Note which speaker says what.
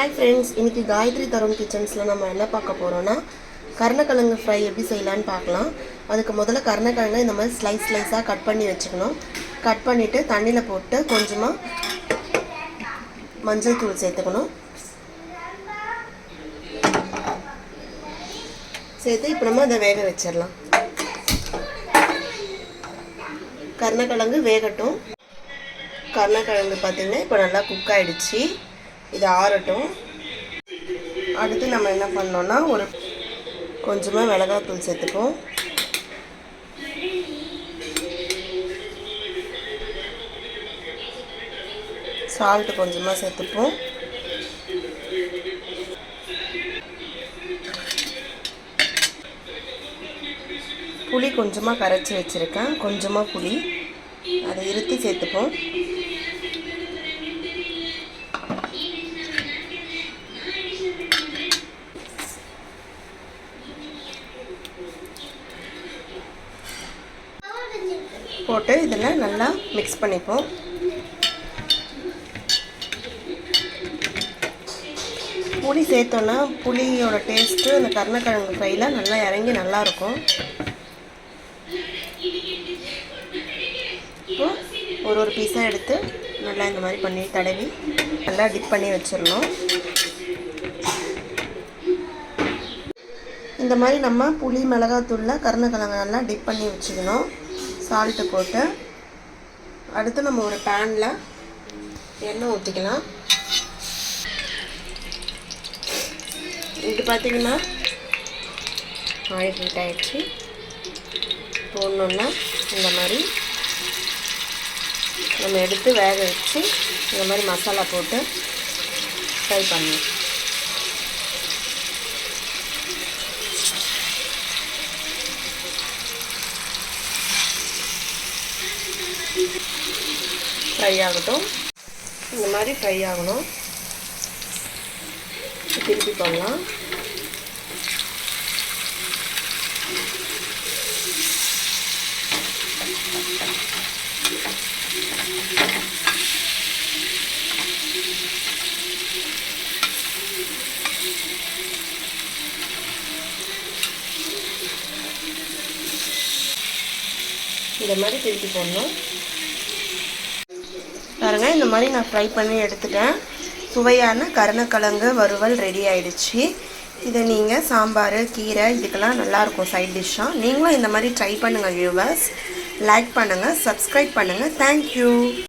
Speaker 1: Hi friends, இன்றைக்கி காயத்ரி தருண் கிச்சன்ஸில் நம்ம என்ன பார்க்க போகிறோன்னா கருணக்கிழங்கு ஃப்ரை எப்படி செய்யலான்னு பார்க்கலாம். அதுக்கு முதல்ல கருணக்கிழங்கு இந்த மாதிரி ஸ்லைஸாக கட் பண்ணி வச்சுக்கணும். கட் பண்ணிவிட்டு தண்ணியில் போட்டு கொஞ்சமாக மஞ்சள் தூள் சேர்த்துக்கணும். சேர்த்து இப்போ நம்ம அதை வேக வச்சிடலாம். கருணக்கிழங்கு வேகட்டும். கருணக்கிழங்கு பார்த்திங்கன்னா இப்போ நல்லா குக் ஆகிடுச்சு. இது ஆறட்டும். அடுத்து நம்ம என்ன பண்ணோன்னா கொஞ்சமாக மிளகாத்தூள் சேர்த்துப்போம். சால்ட்டு கொஞ்சமாக சேர்த்துப்போம். புளி கொஞ்சமாக கரைச்சி வச்சுருக்கேன். கொஞ்சமாக புளி அதை இருத்தி சேர்த்துப்போம். போட்டு இதில் நல்லா மிக்ஸ் பண்ணிப்போம். புளி சேர்த்தோன்னா புளியோட டேஸ்ட்டு அந்த கருணக்கிழங்கு ஃப்ரையில் நல்லா இறங்கி நல்லாயிருக்கும். இப்போ ஒரு பீஸாக எடுத்து நல்லா இந்த மாதிரி பண்ணி தடவி நல்லா டிப் பண்ணி வச்சிடணும். இந்த மாதிரி நம்ம புளி மிளகாத்தூளில் கருணக்கிழங்கு நல்லா டிப் பண்ணி வச்சுக்கணும். சால்ட்டு போட்டு அடுத்து நம்ம ஒரு பேனில் எண்ணெய் ஊற்றிக்கலாம். இது பார்த்திங்கன்னா ஆயில் ஹீட் ஆகிடுச்சு. போடணுன்னா இந்த மாதிரி நம்ம எடுத்து வேக வச்சு இந்த மாதிரி மசாலா போட்டு ஃப்ரை பண்ணணும். ஃப்ரை ஆகட்டும். இந்த மாதிரி ஃப்ரை ஆகணும். திருப்பி போடலாம். இந்த மாதிரி திருப்பி போடணும். பாருங்க, இந்த மாதிரி நான் ஃப்ரை பண்ணி எடுத்துட்டேன். சுவையான கருணக்கிழங்கு வறுவல் ரெடி ஆயிடுச்சு. இதை நீங்கள் சாம்பார், கீரை இதுக்கெல்லாம் நல்லாயிருக்கும் சைட் டிஷ்ஷாக. நீங்களும் இந்த மாதிரி ட்ரை பண்ணுங்கள் வியூவர்ஸ். லைக் பண்ணுங்கள், சப்ஸ்கிரைப் பண்ணுங்கள். தேங்க்யூ.